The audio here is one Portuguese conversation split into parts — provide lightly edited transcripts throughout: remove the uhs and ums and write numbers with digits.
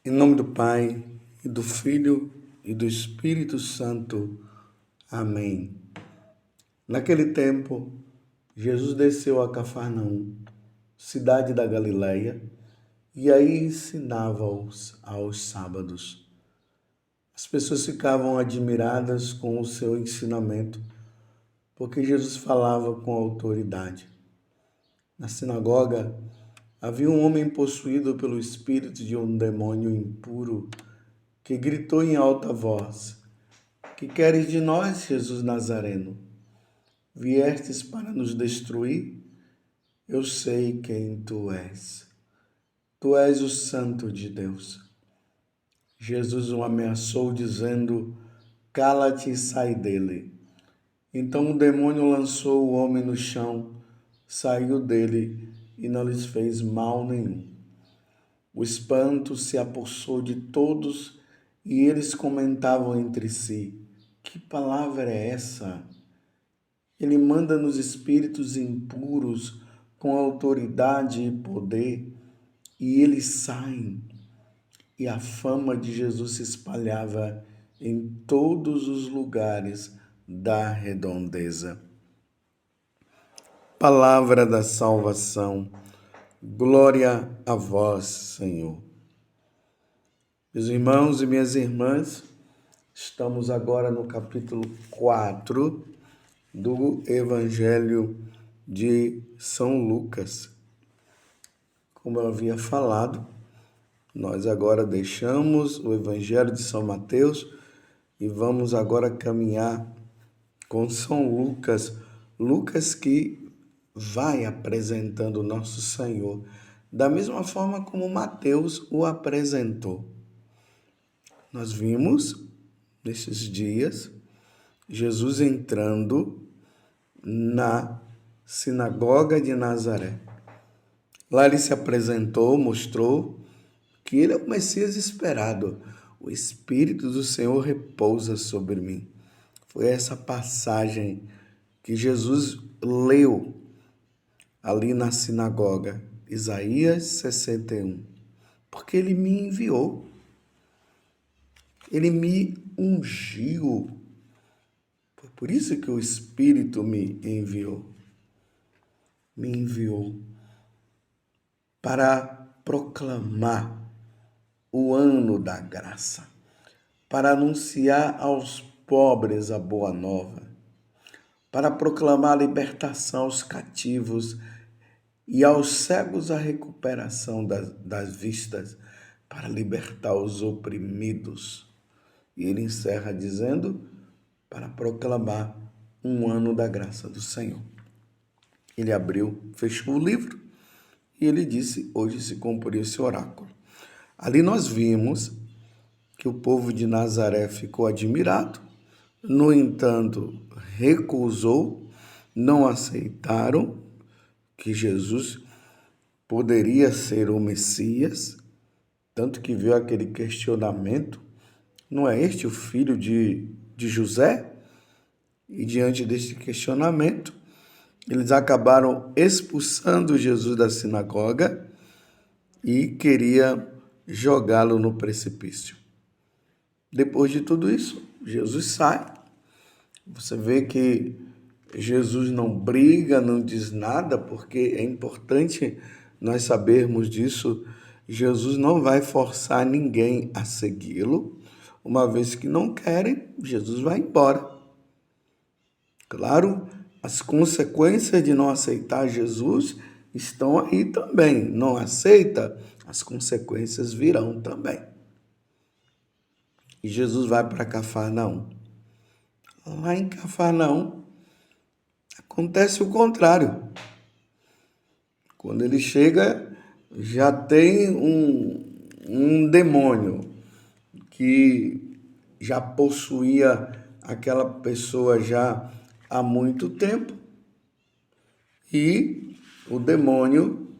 Em nome do Pai, e do Filho, e do Espírito Santo. Amém. Naquele tempo, Jesus desceu a Cafarnaum, cidade da Galileia, e aí ensinava aos sábados. As pessoas ficavam admiradas com o seu ensinamento, porque Jesus falava com autoridade. Na sinagoga, havia um homem possuído pelo espírito de um demônio impuro, que gritou em alta voz: Que queres de nós, Jesus Nazareno? Viestes para nos destruir? Eu sei quem tu és. Tu és o Santo de Deus. Jesus o ameaçou, dizendo: Cala-te e sai dele. Então o demônio lançou o homem no chão, saiu dele e não lhes fez mal nenhum. O espanto se apossou de todos e eles comentavam entre si: Que palavra é essa? Ele manda nos espíritos impuros com autoridade e poder, e eles saem. E a fama de Jesus se espalhava em todos os lugares da redondeza. Palavra da salvação. Glória a vós, Senhor. Meus irmãos e minhas irmãs, estamos agora no capítulo 4 do Evangelho de São Lucas. Como eu havia falado, nós agora deixamos o Evangelho de São Mateus e vamos agora caminhar com São Lucas. Lucas que vai apresentando o nosso Senhor da mesma forma como Mateus o apresentou. Nós vimos nesses dias Jesus entrando na sinagoga de Nazaré. Lá ele se apresentou, mostrou que ele é o Messias esperado. O Espírito do Senhor repousa sobre mim. Foi essa passagem que Jesus leu ali na sinagoga, Isaías 61, porque ele me enviou. Ele me ungiu. Foi por isso que o Espírito me enviou. Me enviou para proclamar o ano da graça, para anunciar aos pobres a boa nova, para proclamar a libertação aos cativos e aos cegos a recuperação das vistas, para libertar os oprimidos. E ele encerra dizendo: para proclamar um ano da graça do Senhor. Ele abriu, fechou o livro e ele disse: hoje se cumpriu esse oráculo. Ali nós vimos que o povo de Nazaré ficou admirado, no entanto, recusou, não aceitaram que Jesus poderia ser o Messias, tanto que veio aquele questionamento: não é este o filho de José? E diante deste questionamento, eles acabaram expulsando Jesus da sinagoga e queria jogá-lo no precipício. Depois de tudo isso, Jesus sai. Você vê que Jesus não briga, não diz nada, porque é importante nós sabermos disso. Jesus não vai forçar ninguém a segui-lo. Uma vez que não querem, Jesus vai embora. Claro, as consequências de não aceitar Jesus estão aí também. Não aceita, as consequências virão também. E Jesus vai para Cafarnaum. Lá em Cafarnaum, acontece o contrário. Quando ele chega, já tem um demônio que já possuía aquela pessoa já há muito tempo. E o demônio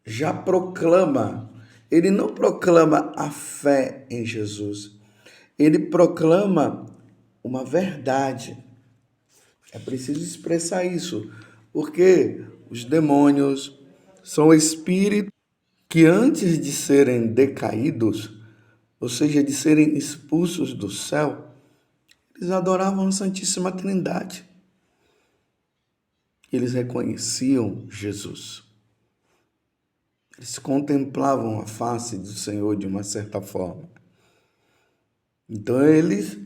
já proclama. Ele não proclama a fé em Jesus. Ele proclama uma verdade. É preciso expressar isso, porque os demônios são espíritos que antes de serem decaídos, ou seja, de serem expulsos do céu, eles adoravam a Santíssima Trindade. Eles reconheciam Jesus. Eles contemplavam a face do Senhor de uma certa forma. Então, eles,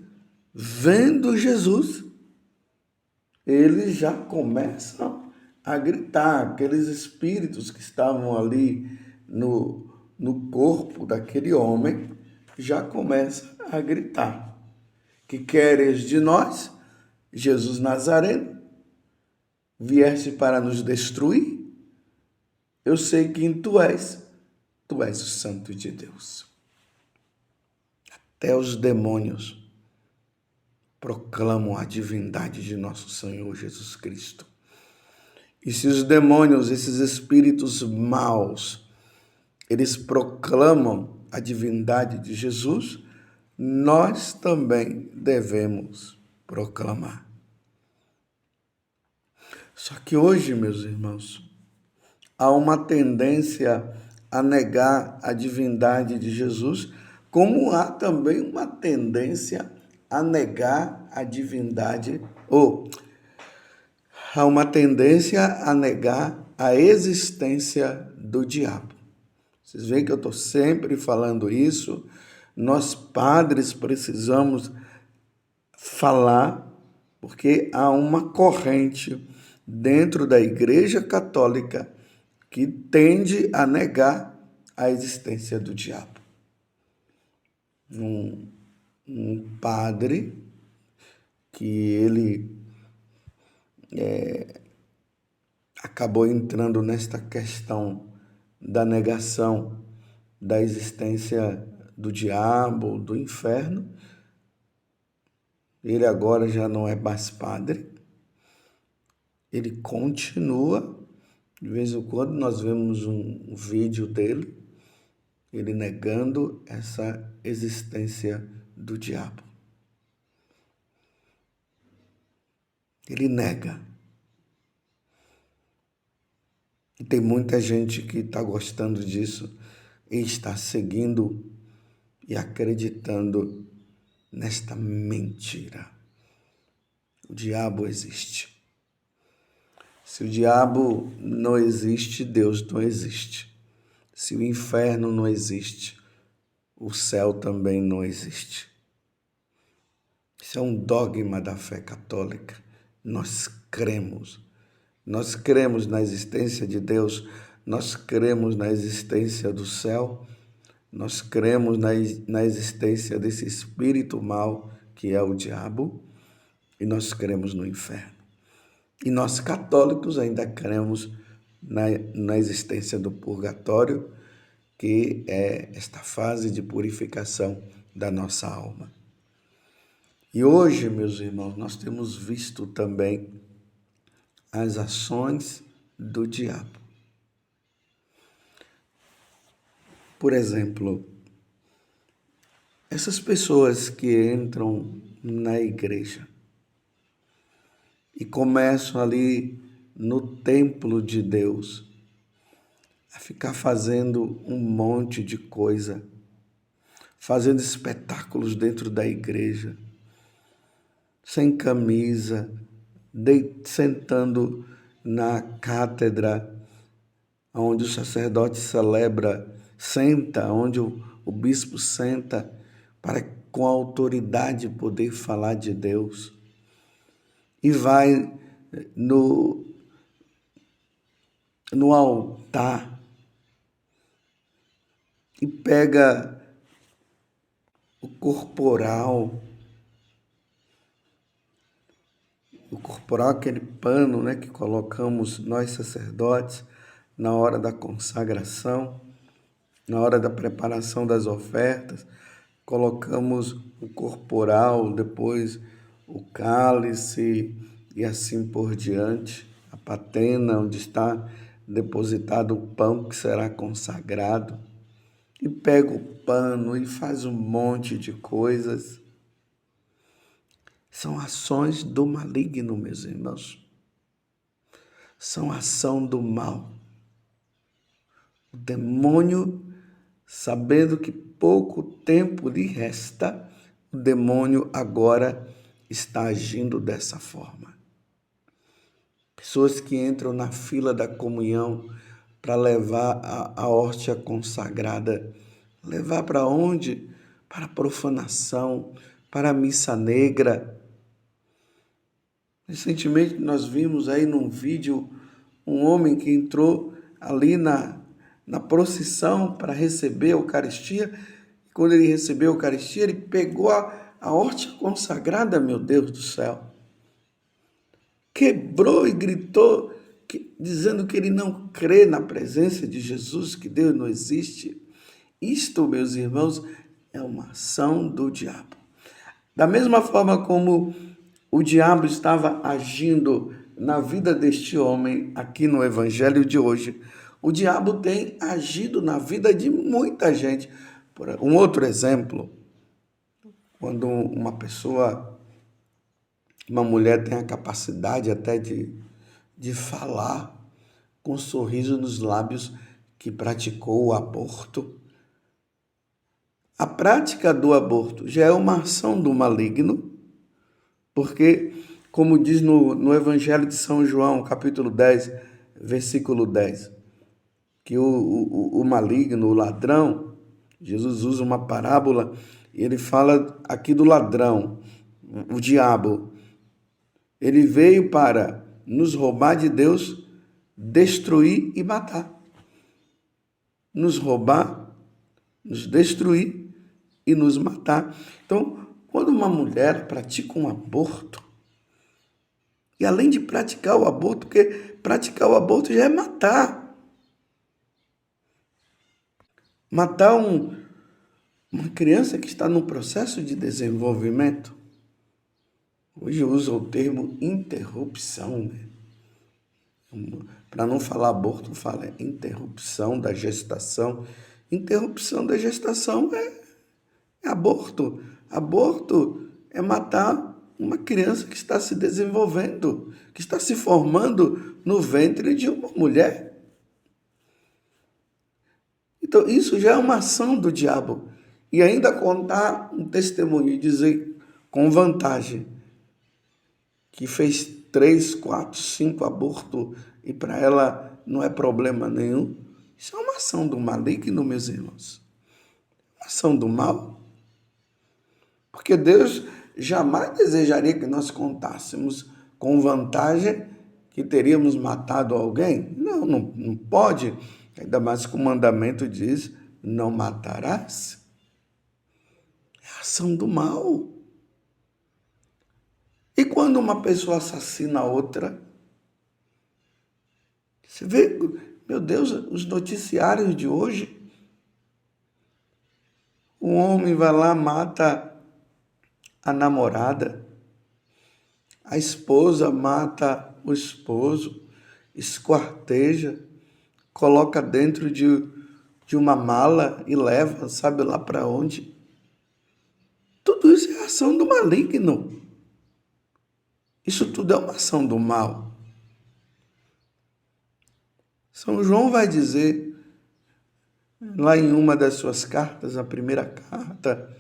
vendo Jesus, eles já começam a gritar. Aqueles espíritos que estavam ali no corpo daquele homem já começam a gritar: que queres de nós, Jesus Nazareno? Vieste para nos destruir? Eu sei quem tu és o Santo de Deus. Até os demônios proclamam a divindade de nosso Senhor Jesus Cristo. E se os demônios, esses espíritos maus, eles proclamam a divindade de Jesus, nós também devemos proclamar. Só que hoje, meus irmãos, há uma tendência a negar a divindade de Jesus, como há também uma tendência a negar a divindade, ou há uma tendência a negar a existência do diabo. Vocês veem que eu estou sempre falando isso. Nós, padres, precisamos falar, porque há uma corrente dentro da Igreja Católica que tende a negar a existência do diabo. Um padre que ele acabou entrando nesta questão da negação da existência do diabo, do inferno. Ele agora já não é mais padre. Ele continua, de vez em quando nós vemos um vídeo dele, ele negando essa existência do diabo. Ele nega. E tem muita gente que está gostando disso e está seguindo e acreditando nesta mentira. O diabo existe. Se o diabo não existe, Deus não existe. Se o inferno não existe, o céu também não existe. Isso é um dogma da fé católica. Nós cremos na existência de Deus, nós cremos na existência do céu, nós cremos na existência desse espírito mau que é o diabo, e nós cremos no inferno. E nós católicos ainda cremos na existência do purgatório, que é esta fase de purificação da nossa alma. E hoje, meus irmãos, nós temos visto também as ações do diabo. Por exemplo, essas pessoas que entram na igreja e começam ali no templo de Deus a ficar fazendo um monte de coisa, fazendo espetáculos dentro da igreja, sem camisa, sentando na cátedra, onde o sacerdote senta, onde o bispo senta, para com autoridade poder falar de Deus. E vai no altar e pega o corporal, aquele pano, né, que colocamos nós sacerdotes na hora da consagração, na hora da preparação das ofertas, colocamos o corporal, depois o cálice e assim por diante, a patena onde está depositado o pão que será consagrado, e pega o pano e faz um monte de coisas. São ações do maligno, meus irmãos. São ação do mal. O demônio, sabendo que pouco tempo lhe resta, o demônio agora está agindo dessa forma. Pessoas que entram na fila da comunhão para levar a hóstia consagrada. Levar para onde? Para a profanação, para a missa negra. Recentemente nós vimos aí num vídeo um homem que entrou ali na procissão para receber a Eucaristia. E quando ele recebeu a Eucaristia, ele pegou a hóstia consagrada, meu Deus do céu. Quebrou e gritou, dizendo que ele não crê na presença de Jesus, que Deus não existe. Isto, meus irmãos, é uma ação do diabo. Da mesma forma como o diabo estava agindo na vida deste homem, aqui no evangelho de hoje, o diabo tem agido na vida de muita gente. Um outro exemplo, quando uma mulher tem a capacidade até de falar com um sorriso nos lábios que praticou o aborto. A prática do aborto já é uma ação do maligno, porque, como diz no Evangelho de São João, capítulo 10, versículo 10, que o maligno, o ladrão, Jesus usa uma parábola e ele fala aqui do ladrão, o diabo. Ele veio para nos roubar de Deus, destruir e matar. Nos roubar, nos destruir e nos matar. Então, quando uma mulher pratica um aborto, e além de praticar o aborto, porque praticar o aborto já é matar. Matar uma criança que está num processo de desenvolvimento. Hoje usa o termo interrupção, né? Para não falar aborto, fala interrupção da gestação. Interrupção da gestação é aborto. Aborto é matar uma criança que está se desenvolvendo, que está se formando no ventre de uma mulher. Então, isso já é uma ação do diabo. E ainda contar um testemunho e dizer com vantagem que fez 3, 4, 5 abortos e para ela não é problema nenhum. Isso é uma ação do maligno, meus irmãos. Uma ação do mal. Porque Deus jamais desejaria que nós contássemos com vantagem que teríamos matado alguém. Não pode. Ainda mais que o mandamento diz, não matarás. É a ação do mal. E quando uma pessoa assassina a outra? Você vê, meu Deus, os noticiários de hoje. O homem vai lá, mata a namorada. A esposa mata o esposo, esquarteja, coloca dentro de uma mala e leva, sabe lá para onde. Tudo isso é ação do maligno. Isso tudo é uma ação do mal. São João vai dizer, lá em uma das suas cartas, a primeira carta,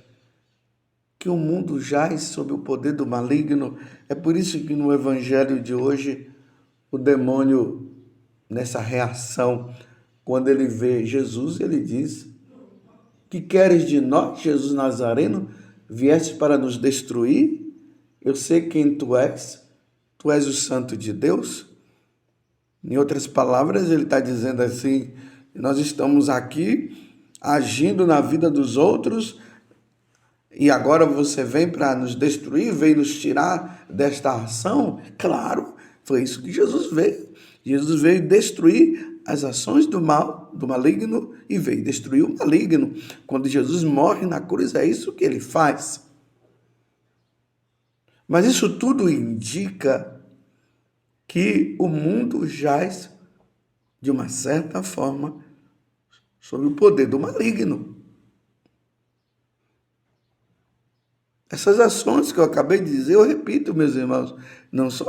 que o mundo jaz sob o poder do maligno. É por isso que no evangelho de hoje, o demônio, nessa reação, quando ele vê Jesus, ele diz: que queres de nós, Jesus Nazareno? Vieste para nos destruir? Eu sei quem tu és o Santo de Deus. Em outras palavras, ele está dizendo assim, nós estamos aqui agindo na vida dos outros e agora você vem para nos destruir, vem nos tirar desta ação? Claro, foi isso que Jesus veio. Jesus veio destruir as ações do mal, do maligno, e veio destruir o maligno. Quando Jesus morre na cruz, é isso que ele faz. Mas isso tudo indica que o mundo jaz, de uma certa forma, sob o poder do maligno. Essas ações que eu acabei de dizer, eu repito, meus irmãos, não são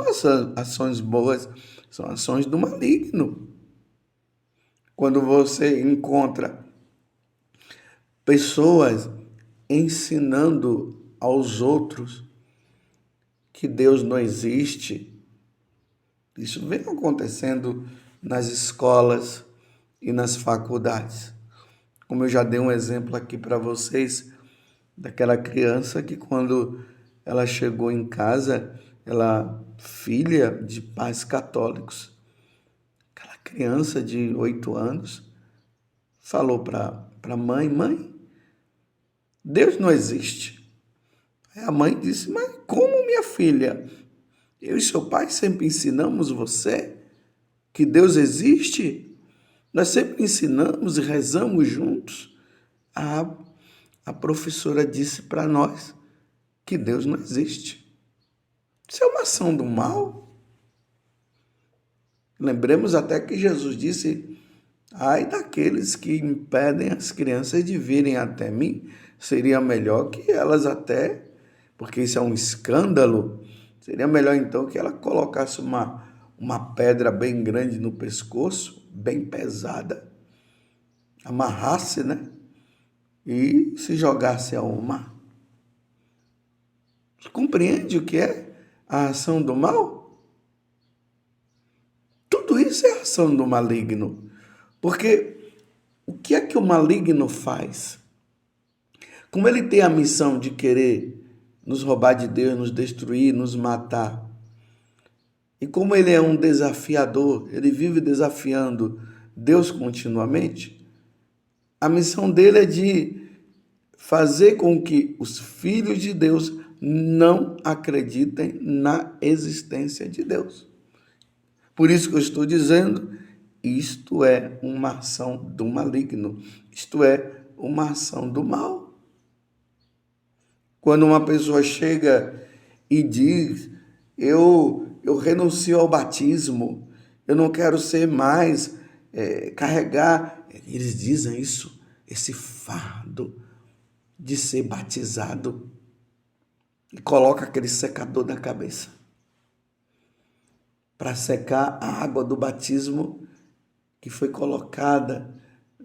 ações boas, são ações do maligno. quando você encontra pessoas ensinando aos outros que Deus não existe. Isso vem acontecendo nas escolas e nas faculdades. Como eu já dei um exemplo aqui para vocês, daquela criança que quando ela chegou em casa, ela filha de pais católicos, aquela criança de 8 anos, falou para a mãe, mãe, Deus não existe. Aí a mãe disse, mas como, minha filha? Eu e seu pai sempre ensinamos você que Deus existe? Nós sempre ensinamos e rezamos juntos. A professora disse para nós que Deus não existe. Isso é uma ação do mal. Lembremos até que Jesus disse, ai daqueles que impedem as crianças de virem até mim, seria melhor que elas até, porque isso é um escândalo, seria melhor então que ela colocasse uma pedra bem grande no pescoço, bem pesada, amarrasse, né? E se jogasse ao mar. Você compreende o que é a ação do mal? Tudo isso é ação do maligno. Porque o que é que o maligno faz? Como ele tem a missão de querer nos roubar de Deus, nos destruir, nos matar, e como ele é um desafiador, ele vive desafiando Deus continuamente, a missão dele é de fazer com que os filhos de Deus não acreditem na existência de Deus. Por isso que eu estou dizendo, isto é uma ação do maligno, isto é uma ação do mal. Quando uma pessoa chega e diz, eu renuncio ao batismo, eu não quero ser mais, carregar, eles dizem isso, esse fardo de ser batizado, e coloca aquele secador na cabeça para secar a água do batismo que foi colocada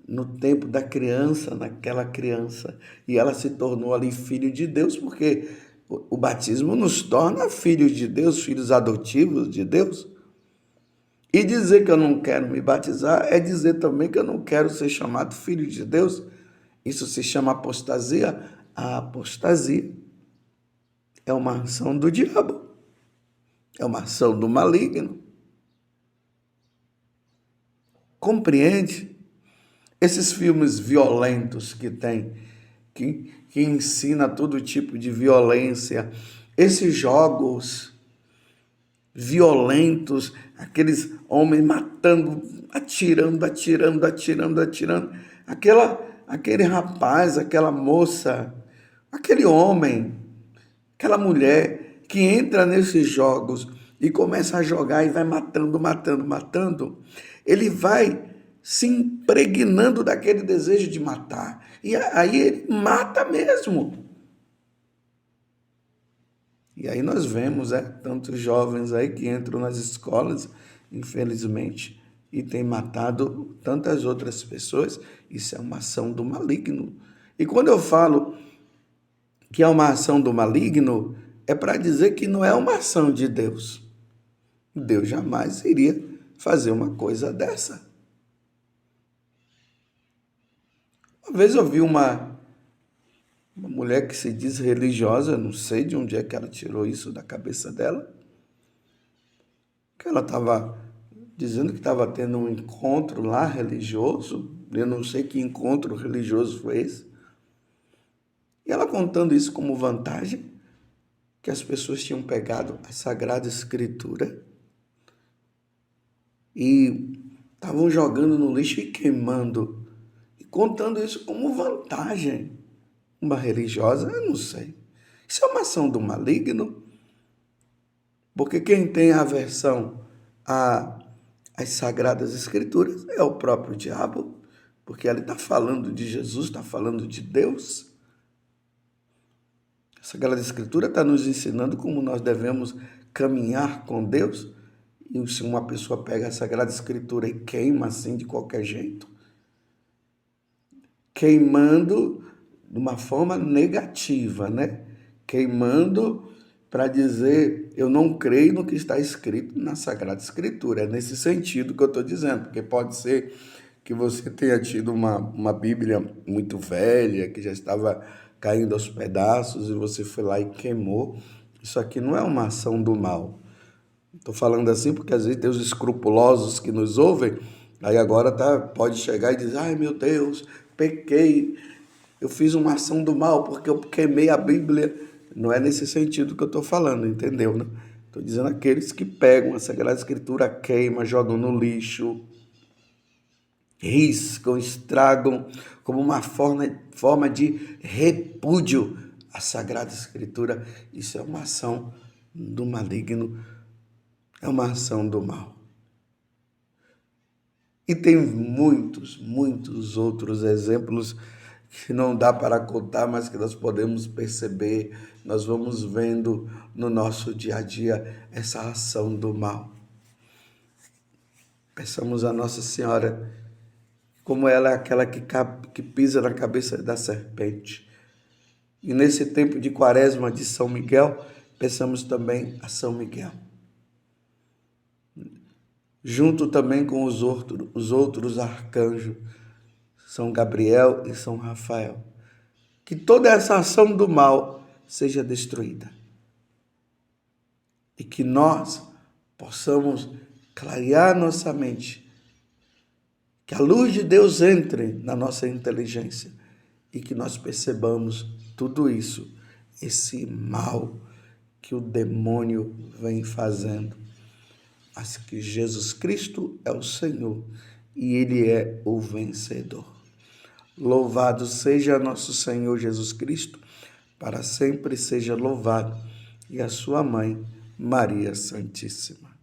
no tempo da criança, naquela criança, e ela se tornou ali filho de Deus, porque o batismo nos torna filhos de Deus, filhos adotivos de Deus. E dizer que eu não quero me batizar é dizer também que eu não quero ser chamado filho de Deus. Isso se chama apostasia. A apostasia é uma ação do diabo, é uma ação do maligno. Compreende? Esses filmes violentos que tem, que ensina todo tipo de violência, esses jogos violentos, aqueles homens matando, atirando, aquele rapaz, aquela moça, aquele homem, aquela mulher que entra nesses jogos e começa a jogar e vai matando, ele vai se impregnando daquele desejo de matar. E aí ele mata mesmo. E aí nós vemos tantos jovens aí que entram nas escolas, infelizmente, e têm matado tantas outras pessoas. Isso é uma ação do maligno. E quando eu falo que é uma ação do maligno, é para dizer que não é uma ação de Deus. Deus jamais iria fazer uma coisa dessa. Uma vez eu vi uma mulher que se diz religiosa, não sei de onde é que ela tirou isso da cabeça dela, que ela estava dizendo que estava tendo um encontro lá religioso, eu não sei que encontro religioso foi esse, e ela contando isso como vantagem, que as pessoas tinham pegado a Sagrada Escritura e estavam jogando no lixo e queimando, e contando isso como vantagem. Uma religiosa, eu não sei. Isso é uma ação do maligno, porque quem tem aversão às Sagradas Escrituras é o próprio diabo, porque ele está falando de Jesus, está falando de Deus. A Sagrada Escritura está nos ensinando como nós devemos caminhar com Deus, e se uma pessoa pega a Sagrada Escritura e queima assim de qualquer jeito, queimando de uma forma negativa, né? Queimando para dizer, eu não creio no que está escrito na Sagrada Escritura. É nesse sentido que eu estou dizendo, porque pode ser que você tenha tido uma Bíblia muito velha, que já estava caindo aos pedaços, e você foi lá e queimou. Isso aqui não é uma ação do mal. Estou falando assim porque às vezes tem os escrupulosos que nos ouvem, aí agora pode chegar e dizer, ai meu Deus, pequei, eu fiz uma ação do mal porque eu queimei a Bíblia. Não é nesse sentido que eu estou falando, entendeu, né? Estou dizendo aqueles que pegam a Sagrada Escritura, queimam, jogam no lixo, riscam, estragam, como uma forma de repúdio à Sagrada Escritura. Isso é uma ação do maligno, é uma ação do mal. E tem muitos outros exemplos que não dá para contar, mas que nós podemos perceber, nós vamos vendo no nosso dia a dia essa ação do mal. Peçamos a Nossa Senhora, como ela é aquela que pisa na cabeça da serpente. E nesse tempo de Quaresma de São Miguel, peçamos também a São Miguel, junto também com os outros arcanjos, São Gabriel e São Rafael. Que toda essa ação do mal seja destruída. E que nós possamos clarear nossa mente. Que a luz de Deus entre na nossa inteligência. E que nós percebamos tudo isso, esse mal que o demônio vem fazendo. Mas que Jesus Cristo é o Senhor e Ele é o vencedor. Louvado seja nosso Senhor Jesus Cristo, para sempre seja louvado, e a sua mãe, Maria Santíssima.